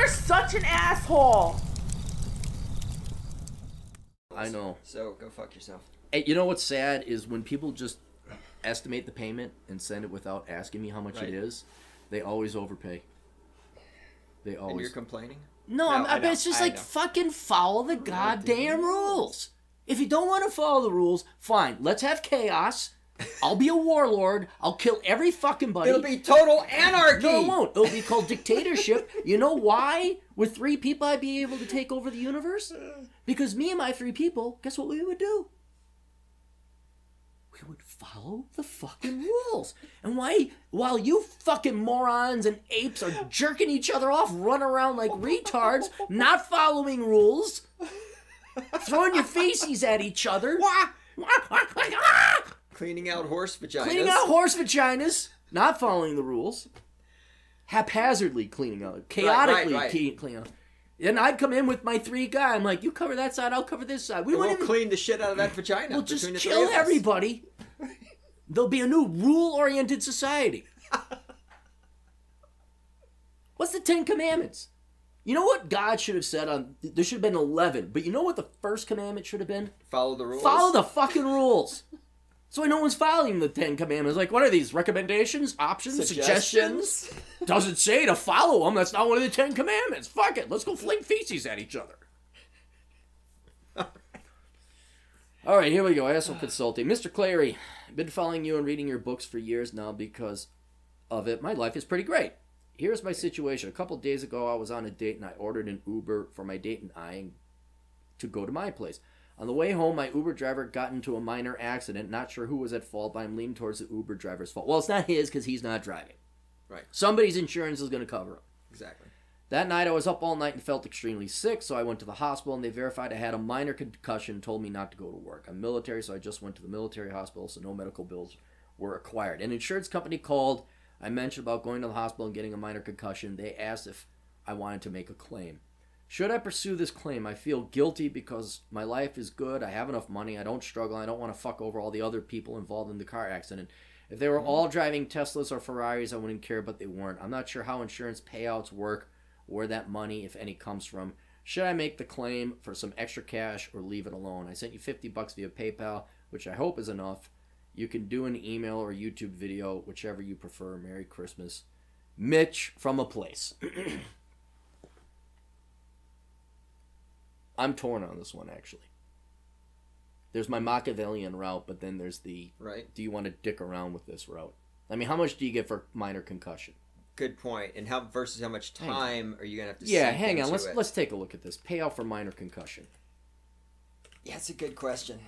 are such an asshole. I know. So go fuck yourself. Hey, you know what's sad is when people just estimate the payment and send it without asking me how much it is, they always overpay. They always. And you're complaining? No, it's just like fucking follow the goddamn rules. If you don't want to follow the rules, fine. Let's have chaos. I'll be a warlord. I'll kill every fucking buddy. It'll be total anarchy. No, it won't. It'll be called dictatorship. You know why? With 3 people, I'd be able to take over the universe? Because me and my 3 people, guess what we would do? We would follow the fucking rules. And while you fucking morons and apes are jerking each other off, running around like retards, not following rules, throwing your feces at each other, cleaning out horse vaginas. Cleaning out horse vaginas, not following the rules, haphazardly cleaning out, chaotically cleaning out. And I'd come in with my 3 guys. I'm like, you cover that side, I'll cover this side. We'll clean the shit out of that vagina. We'll just kill everybody. There'll be a new rule-oriented society. What's the 10 Commandments? You know what God should have said on... There should have been 11. But you know what the first commandment should have been? Follow the rules. Follow the fucking rules. So no one's following the 10 Commandments. Like, what are these? Recommendations? Options? Suggestions? Doesn't say to follow them. That's not one of the 10 Commandments. Fuck it. Let's go fling feces at each other. All right, here we go. Asshole Consulting. Mr. Clary, I've been following you and reading your books for years now because of it. My life is pretty great. Here's my situation. A couple days ago, I was on a date and I ordered an Uber for my date and I to go to my place. On the way home, my Uber driver got into a minor accident. Not sure who was at fault, but I'm leaning towards the Uber driver's fault. Well, it's not his because he's not driving. Right. Somebody's insurance is going to cover him. Exactly. That night, I was up all night and felt extremely sick, so I went to the hospital, and they verified I had a minor concussion and told me not to go to work. I'm military, so I just went to the military hospital, so no medical bills were required. An insurance company called. I mentioned about going to the hospital and getting a minor concussion. They asked if I wanted to make a claim. Should I pursue this claim? I feel guilty because my life is good. I have enough money. I don't struggle. I don't want to fuck over all the other people involved in the car accident. If they were all driving Teslas or Ferraris, I wouldn't care, but they weren't. I'm not sure how insurance payouts work, where that money, if any, comes from. Should I make the claim for some extra cash or leave it alone? I sent you $50 via PayPal, which I hope is enough. You can do an email or YouTube video, whichever you prefer. Merry Christmas. Mitch from a place. I'm torn on this one, actually. There's my Machiavellian route, but then there's the... Right. Do you want to dick around with this route? I mean, how much do you get for minor concussion? Good point. And how versus how much time are you going to have to Yeah, hang on. Let's take a look at this. Payout for minor concussion. Yeah, it's a good question.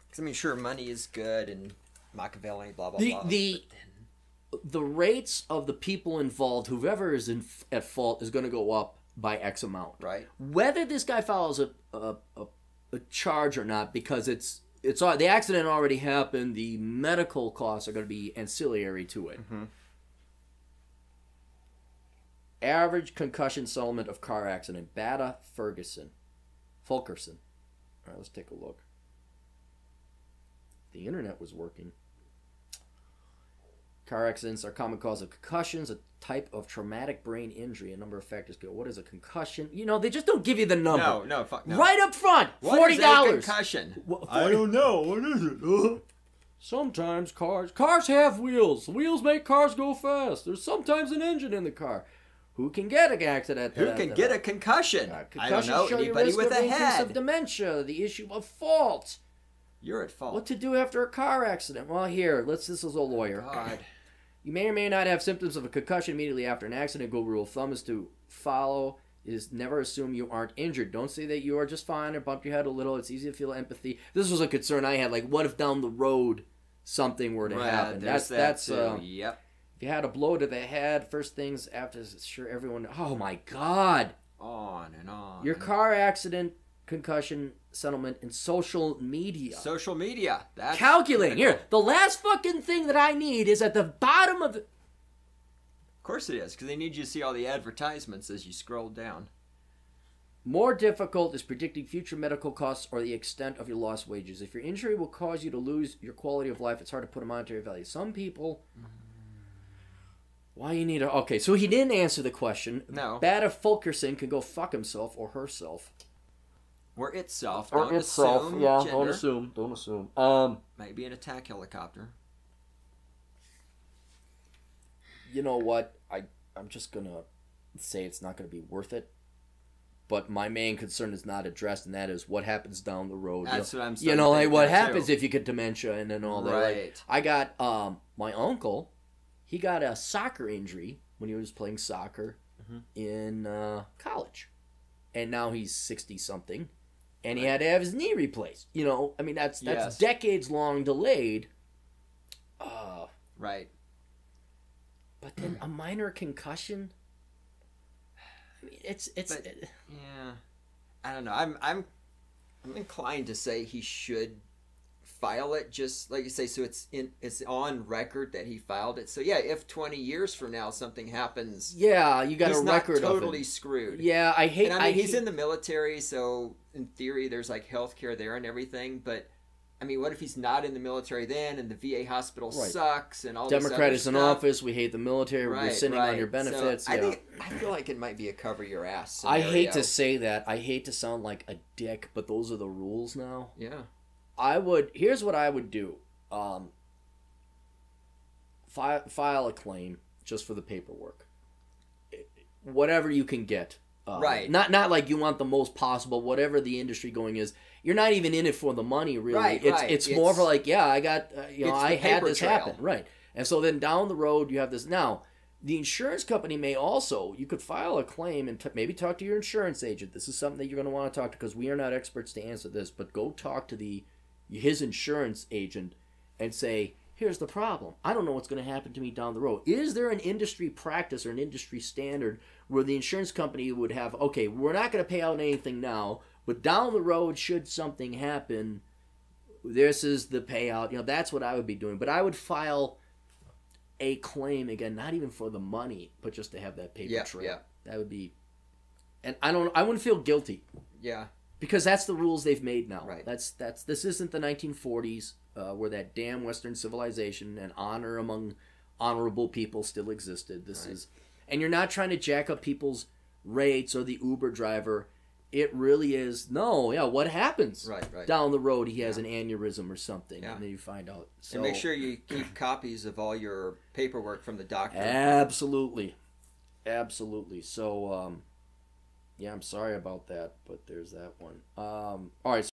Because, I mean, sure, money is good and Machiavelli, blah, blah, blah. The rates of the people involved, whoever is at fault, is going to go up by X amount. Right. Whether this guy files a charge or not, because it's the accident already happened, the medical costs are going to be ancillary to it. Mm-hmm. Average concussion settlement of car accident. Bata Fulkerson. All right, let's take a look. The internet was working. Car accidents are common cause of concussions, a type of traumatic brain injury. A number of factors go. What is a concussion? You know, they just don't give you the number. No, fuck no. Right up front, $40. What is a concussion? I don't know. What is it? Sometimes cars have wheels. Wheels make cars go fast. There's sometimes an engine in the car. Who can get an accident? Who can get a concussion? I don't know. Anybody with a head. Of dementia. The issue of fault. You're at fault. What to do after a car accident? Well, here, this is a lawyer. God. You may or may not have symptoms of a concussion immediately after an accident. Good rule of thumb is to follow is never assume you aren't injured. Don't say that you are just fine or bumped your head a little. It's easy to feel empathy. This was a concern I had. Like, what if down the road something were to happen? That's yep. If you had a blow to the head, first things after, sure, everyone... Oh, my God. On and on. Your car accident, concussion, settlement, and social media. Social media. That's calculating. Here, the last fucking thing that I need is at the bottom of the... Of course it is, because they need you to see all the advertisements as you scroll down. More difficult is predicting future medical costs or the extent of your lost wages. If your injury will cause you to lose your quality of life, it's hard to put a monetary value. Some people... Why you need a... Okay, so he didn't answer the question. No. Bad if Fulkerson can go fuck himself or herself. Or itself. Or Don't itself, assume yeah. gender. Don't assume. Might be an attack helicopter. You know what? I'm just gonna say it's not gonna be worth it. But my main concern is not addressed, and that is what happens down the road. That's what I'm saying. You know, like what happens if you get dementia and then all that. Right. Like, I got my uncle. He got a soccer injury when he was playing soccer in college, and now he's 60 something, and he had to have his knee replaced. You know, I mean that's decades long delayed. Right. But then a minor concussion. I mean, yeah, I don't know. I'm inclined to say he should file it, just like you say, so it's on record that he filed it. So yeah, if 20 years from now something happens, yeah, you got a record he's not of totally it. screwed. Yeah, I hate. And I mean, he's in the military, so in theory, there's like healthcare there and everything. But I mean, what if he's not in the military then, and the VA hospital sucks, and all Democrat this is in other stuff? office. We hate the military. We're sitting on your benefits. So I feel like it might be a cover your ass I scenario. hate to say that. I hate to sound like a dick, but those are the rules now. Yeah. Here's what I would do. File a claim just for the paperwork. Whatever you can get. Right. Not like you want the most possible, whatever the industry going is. You're not even in it for the money, really. Right, it's more for like, yeah, I got, I had this trail. happen. Right. And so then down the road, you have this. Now, the insurance company may also, you could file a claim and maybe talk to your insurance agent. This is something that you're going to want to talk to, because we are not experts to answer this, but go talk to his insurance agent and say, here's the problem. I don't know what's going to happen to me down the road. Is there an industry practice or an industry standard where the insurance company would have, okay, we're not going to pay out anything now, but down the road, should something happen, this is the payout. That's what I would be doing. But I would file a claim, again, not even for the money, but just to have that paper trail. Yeah. That would be, and I wouldn't feel guilty. Yeah. Because that's the rules they've made now. Right. This isn't the 1940s where that damn Western civilization and honor among honorable people still existed. This is, and you're not trying to jack up people's rates or the Uber driver. It really is, what happens down the road? He has an aneurysm or something, and then you find out. So, and make sure you keep copies of all your paperwork from the doctor. Absolutely. So, I'm sorry about that, but there's that one. All right.